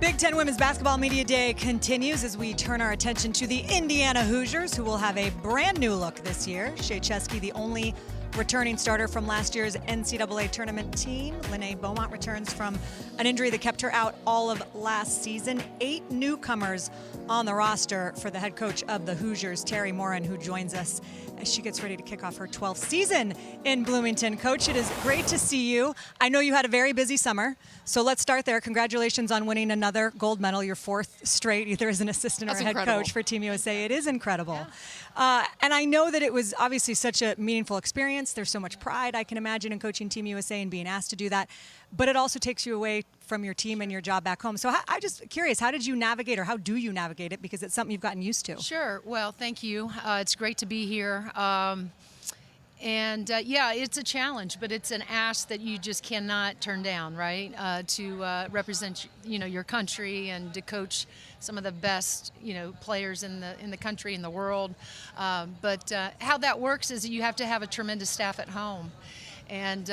Big Ten Women's Basketball Media Day continues as we turn our attention to the Indiana Hoosiers, who will have a brand new look this year. Shay Ciezki, the only returning starter from last year's NCAA tournament team. Lenée Beaumont returns from an injury that kept her out all of last season. 8 newcomers on the roster for the head coach of the Hoosiers, Teri Moren, who joins us as she gets ready to kick off her 12th season in Bloomington. Coach, it is great to see you. I know you had a very busy summer, so let's start there. Congratulations on winning another gold medal, your 4th straight, either as an assistant or a head coach for Team USA. It is incredible. Yeah. And I know that it was obviously such a meaningful experience. There's so much pride, I can imagine, in coaching Team USA and being asked to do that. But it also takes you away from your team and your job back home. So I'm just curious, how did you navigate, or how do you navigate it? Because it's something you've gotten used to. Sure. Well, thank you. It's great to be here. Yeah, it's a challenge, but it's an ask that you just cannot turn down, right? To represent, your country and to coach some of the best, players in the country and the world. But how that works is you have to have a tremendous staff at home. And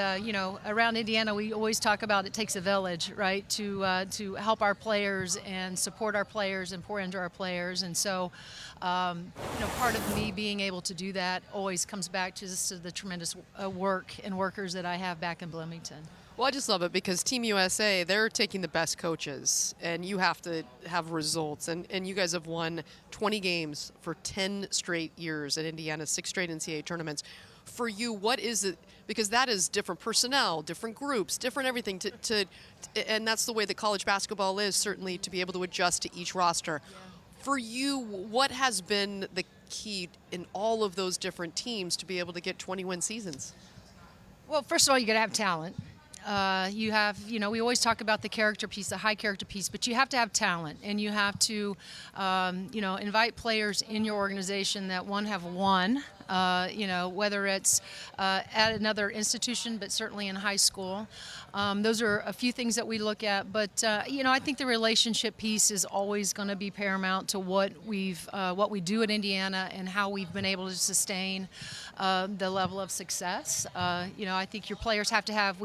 around Indiana, we always talk about it takes a village, right, to help our players and support our players and pour into our players. And so, part of me being able to do that always comes back to just to the tremendous work and workers that I have back in Bloomington. Well, I just love it because Team USA, they're taking the best coaches, and you have to have results. And you guys have won 20 games for 10 straight years at Indiana, 6 straight NCAA tournaments. For you, what is it? Because that is different personnel, different groups, different everything. And that's the way that college basketball is, certainly, to be able to adjust to each roster. Yeah. For you, what has been the key in all of those different teams to be able to get 20-win seasons? Well, first of all, you got to have talent. You have, we always talk about the character piece, the high character piece, but you have to have talent, and you have to, invite players in your organization that have won, whether it's at another institution, but certainly in high school. Those are a few things that we look at, but I think the relationship piece is always going to be paramount to what we do at Indiana and how we've been able to sustain the level of success. I think your players have to have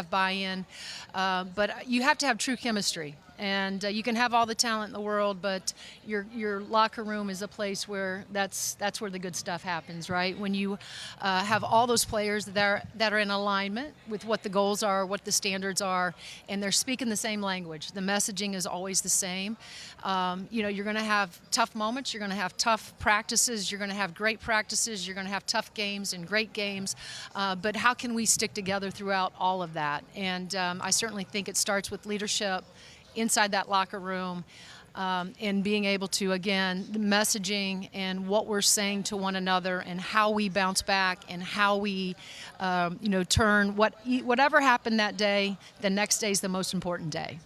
buy-in, but you have to have true chemistry. And you can have all the talent in the world, but your locker room is a place where that's where the good stuff happens, right? When you have all those players that are in alignment with what the goals are, what the standards are, and they're speaking the same language. The messaging is always the same. You're going to have tough moments. You're going to have tough practices. You're going to have great practices. You're going to have tough games and great games. But how can we stick together throughout all of that? And I certainly think it starts with leadership inside that locker room, and being able to, again, the messaging and what we're saying to one another and how we bounce back and how we, turn whatever happened that day, the next day is the most important day.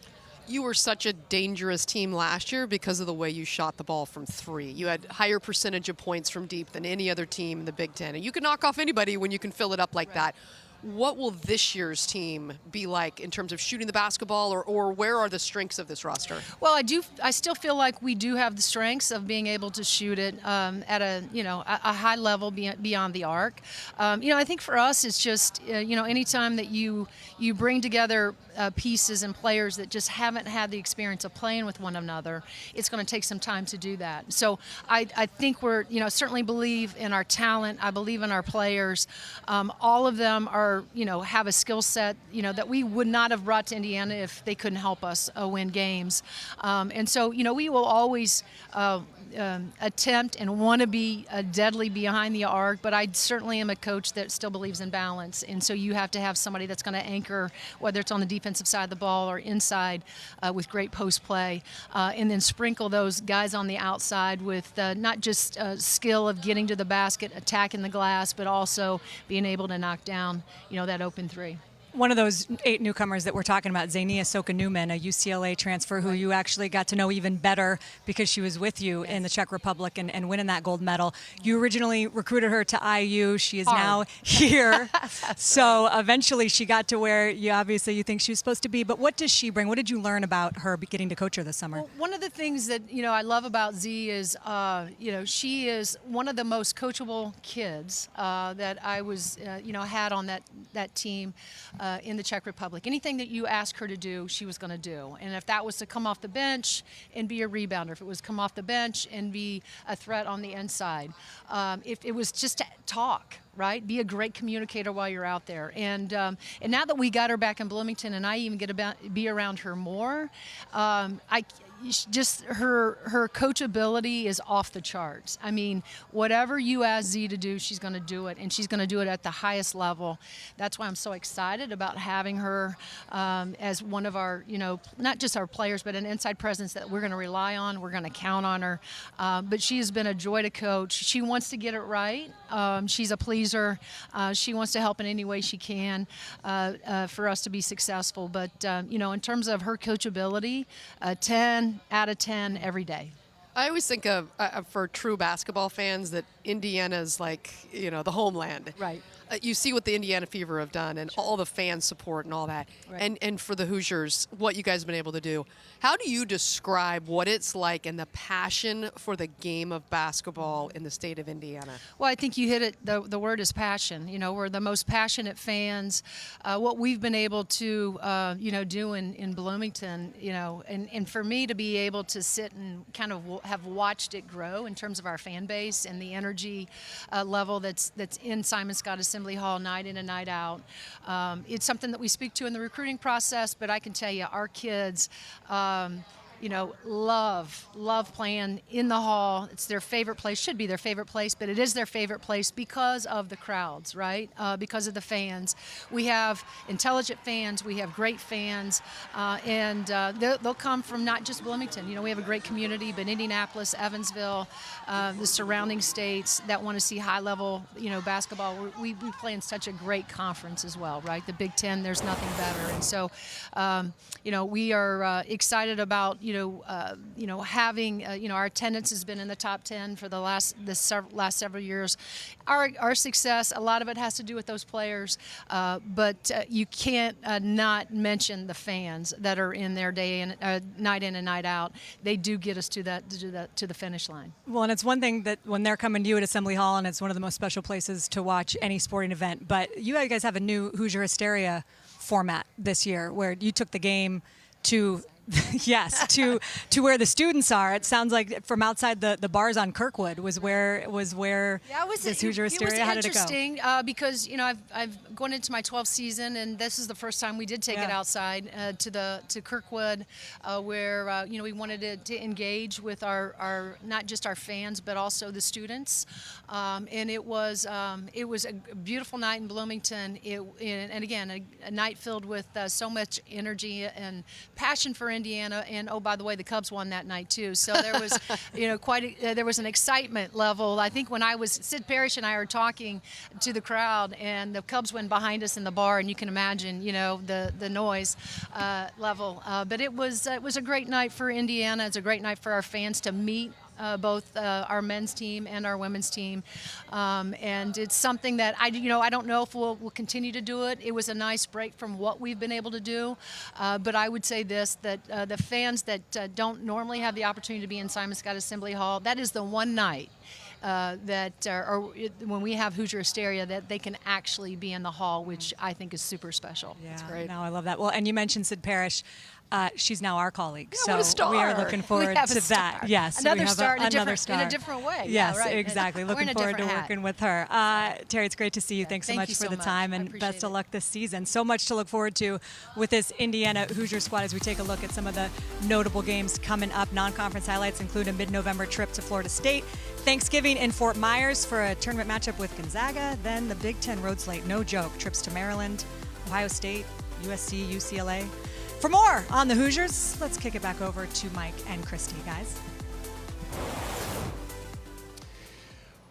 You were such a dangerous team last year because of the way you shot the ball from 3. You had higher percentage of points from deep than any other team in the Big Ten. And you can knock off anybody when you can fill it up like that. What will this year's team be like in terms of shooting the basketball, or where are the strengths of this roster? Well, I still feel like we do have the strengths of being able to shoot it at a high level beyond the arc. I think for us it's just anytime that you bring together pieces and players that just haven't had the experience of playing with one another, it's going to take some time to do that. So I think we're certainly believe in our talent. I believe in our players. All of them are have a skill set that we would not have brought to Indiana if they couldn't help us win games. And so we will always attempt and want to be deadly behind the arc, but I certainly am a coach that still believes in balance. And so you have to have somebody that's going to anchor, whether it's on the defensive side of the ball or inside with great post play, and then sprinkle those guys on the outside with not just skill of getting to the basket, attacking the glass, but also being able to knock down that open 3. One of those 8 newcomers that we're talking about, Zania Soka-Newman, a UCLA transfer who you actually got to know even better because she was with you in the Czech Republic and winning that gold medal. You originally recruited her to IU. She is now here. So eventually she got to where you think she was supposed to be. But what does she bring? What did you learn about her getting to coach her this summer? Well, one of the things that I love about Z is she is one of the most coachable kids that I was had on that team. in the Czech Republic. Anything that you asked her to do, she was going to do. And if that was to come off the bench and be a rebounder, if it was come off the bench and be a threat on the inside, if it was just to talk, right? Be a great communicator while you're out there. And now that we got her back in Bloomington, and I even get to be around her more, just her coachability is off the charts. I mean, whatever you ask Z to do, she's going to do it, and she's going to do it at the highest level. That's why I'm so excited about having her as one of our, not just our players, but an inside presence that we're going to rely on. We're going to count on her. But she has been a joy to coach. She wants to get it right. She's a pleaser. She wants to help in any way she can for us to be successful. But, in terms of her coachability, 10 out of 10 every day. I always think of, for true basketball fans, that Indiana's like, the homeland. Right. You see what the Indiana Fever have done and all the fan support and all that. Right. And for the Hoosiers, what you guys have been able to do. How do you describe what it's like and the passion for the game of basketball in the state of Indiana? Well, I think you hit it. The word is passion. We're the most passionate fans. What we've been able to, do in Bloomington, and for me to be able to sit and kind of have watched it grow in terms of our fan base and the energy level that's in Simon Scott Assembly Hall night in and night out. It's something that we speak to in the recruiting process, but I can tell you our kids love playing in the hall. It's their favorite place, should be their favorite place, but it is their favorite place because of the crowds, right? Because of the fans. We have intelligent fans, we have great fans, and they'll come from not just Bloomington. We have a great community, but Indianapolis, Evansville, the surrounding states that want to see high-level, basketball. We play in such a great conference as well, right? The Big Ten, there's nothing better. And so, we are excited about, having, our attendance has been in the top 10 for the last several years. Our success, a lot of it has to do with those players, but you can't not mention the fans that are in there night in and night out. They do get us to the finish line. Well, and it's one thing that when they're coming to you at Assembly Hall, and it's one of the most special places to watch any sporting event, but you guys have a new Hoosier Hysteria format this year where you took the game to yes, to where the students are. It sounds like from outside the bars on Kirkwood was where this Hoosier Hysteria. How did it go? It was interesting because I've gone into my 12th season, and this is the first time we did take it outside to Kirkwood, where we wanted to engage with our not just our fans but also the students, and it was a beautiful night in Bloomington. And again, a night filled with so much energy and passion for Indiana, and oh, by the way, the Cubs won that night too. So there was, there was an excitement level. I think when Sid Parrish and I were talking to the crowd, and the Cubs went behind us in the bar, and you can imagine, the noise level. But it was a great night for Indiana. It's a great night for our fans to meet both our men's team and our women's team, and it's something that I don't know if we'll continue to do it. It was a nice break from what we've been able to do, but I would say this, that the fans that don't normally have the opportunity to be in Simon Scott Assembly Hall, that is the one night when we have Hoosier Hysteria that they can actually be in the hall, which I think is super special. Yeah, it's great. No, I love that. Well, and you mentioned Sid Parrish. She's now our colleague, yeah, so what a star. we are looking forward to that. Yes, another we have star, another star in a different way. Yes, yeah, right. exactly. Looking forward to working with her. Teri, it's great to see you. Thanks so much for the time, and best of luck this season. So much to look forward to with this Indiana Hoosier squad as we take a look at some of the notable games coming up. Non-conference highlights include a mid-November trip to Florida State, Thanksgiving in Fort Myers for a tournament matchup with Gonzaga, then the Big Ten road slate, no joke, trips to Maryland, Ohio State, USC, UCLA. For more on the Hoosiers, let's kick it back over to Mike and Christy, guys.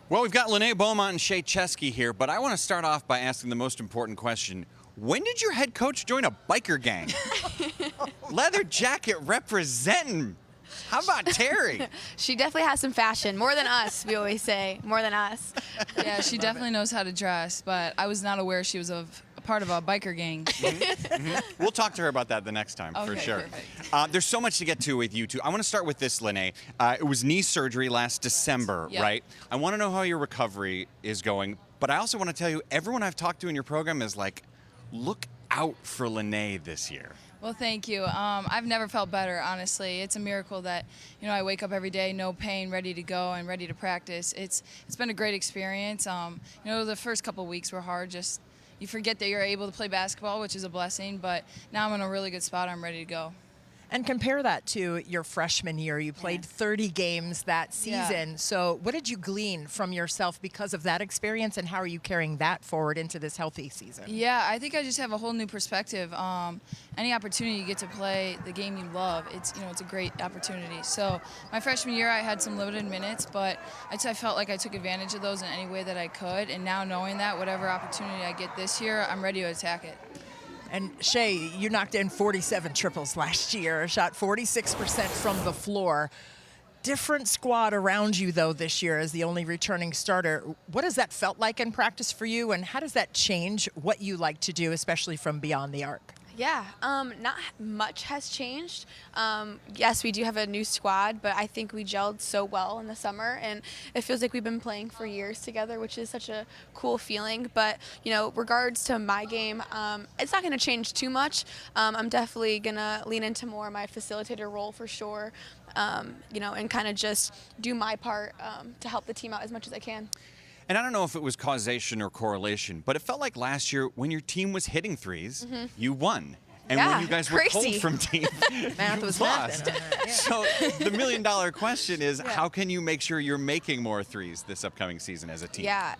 Well, we've got Lenée Beaumont and Shay Ciezki here, but I want to start off by asking the most important question. When did your head coach join a biker gang? Leather jacket representing. How about Teri? She definitely has some fashion, more than us, we always say, more than us. Yeah, she definitely knows how to dress, but I was not aware she was a part of a biker gang. We'll talk to her about that the next time, for sure. There's so much to get to with you two. I want to start with this, Lenée. It was knee surgery last December, right? I want to know how your recovery is going, but I also want to tell you, everyone I've talked to in your program is like, look out for Lenée this year. Well, thank you. I've never felt better, honestly. It's a miracle that, I wake up every day, no pain, ready to go and ready to practice. It's been a great experience. The first couple weeks were hard. Just you forget that you're able to play basketball, which is a blessing. But now I'm in a really good spot. I'm ready to go. And compare that to your freshman year. You played 30 games that season. Yeah. So what did you glean from yourself because of that experience, and how are you carrying that forward into this healthy season? Yeah, I think I just have a whole new perspective. Any opportunity you get to play the game you love, it's a great opportunity. So my freshman year, I had some limited minutes, but I felt like I took advantage of those in any way that I could. And now knowing that, whatever opportunity I get this year, I'm ready to attack it. And Shay, you knocked in 47 triples last year, shot 46% from the floor. Different squad around you, though, this year as the only returning starter. What has that felt like in practice for you, and how does that change what you like to do, especially from beyond the arc? Yeah, not much has changed. Yes, we do have a new squad, but I think we gelled so well in the summer, and it feels like we've been playing for years together, which is such a cool feeling. But, regards to my game, it's not going to change too much. I'm definitely going to lean into more my facilitator role for sure, and kind of just do my part to help the team out as much as I can. And I don't know if it was causation or correlation, but it felt like last year when your team was hitting threes, you won. And when you guys were pulled from teams, Math you was lost. mathing. So the million-dollar question is, how can you make sure you're making more threes this upcoming season as a team? Yeah,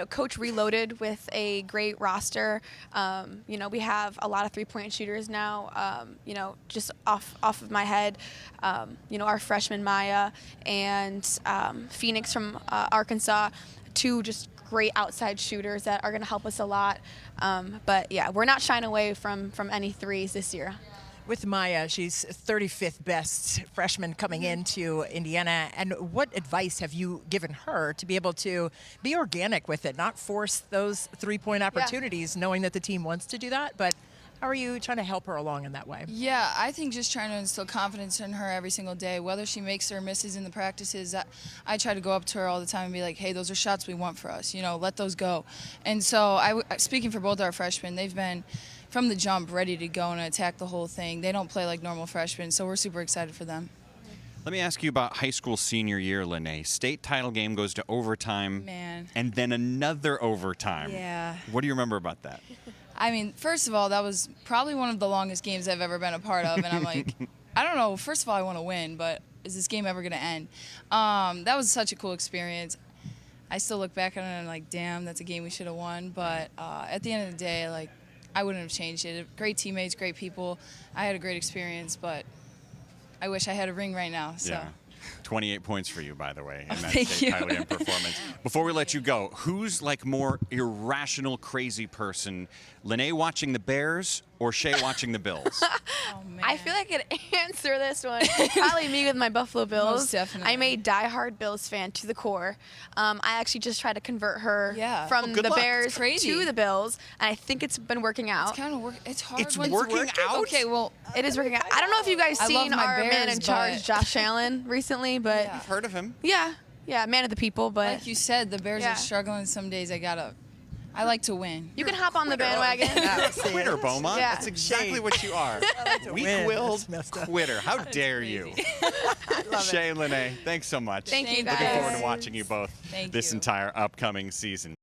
Coach reloaded with a great roster. We have a lot of three-point shooters now. Just off of my head, our freshman Maya and Phoenix from Arkansas, two just great outside shooters that are going to help us a lot. But yeah, we're not shying away from any threes this year. With Maya, she's 35th best freshman coming into Indiana. And what advice have you given her to be able to be organic with it, not force those three-point opportunities, knowing that the team wants to do that? But how are you trying to help her along in that way? Yeah, I think just trying to instill confidence in her every single day. Whether she makes or misses in the practices, I try to go up to her all the time and be like, hey, those are shots we want for us. Let those go. And so speaking for both our freshmen, they've been from the jump ready to go and attack the whole thing. They don't play like normal freshmen, so we're super excited for them. Let me ask you about high school senior year, Lenée. State title game goes to overtime. Man. And then another overtime. Yeah. What do you remember about that? I mean, first of all, that was probably one of the longest games I've ever been a part of. And I'm like, I don't know. First of all, I want to win, but is this game ever going to end? That was such a cool experience. I still look back on it and I'm like, damn, that's a game we should have won. But at the end of the day, I wouldn't have changed it. Great teammates, great people. I had a great experience, but I wish I had a ring right now. So. Yeah. 28 points for you, by the way, in that thank state you. title game performance. Before we let you go, who's more irrational, crazy person, Lenée watching the Bears or Shay watching the Bills? Oh, man. I feel like I could answer this one. Probably me with my Buffalo Bills. Most definitely. I'm a diehard Bills fan to the core. I actually just tried to convert her from good the luck. Bears It's crazy. to the Bills, and I think it's been working out. It's kind of It's hard. It's when working out? Okay, well, It is working out. I don't know if you guys I seen love my our man Bears, in charge, but- Josh Allen, recently, but Yeah. I've heard of him. yeah, man of the people. But like you said, the Bears Yeah. are struggling some days. I like to win. you can hop on the bandwagon. You're a quitter, Beaumont. Yeah. That's exactly Shay. what you are. win. Weak-willed That's messed up. quitter. How dare you? Shay and Lenée, thanks so much. Thank you, Thank guys. Looking forward to watching you both Thank this you. entire upcoming season.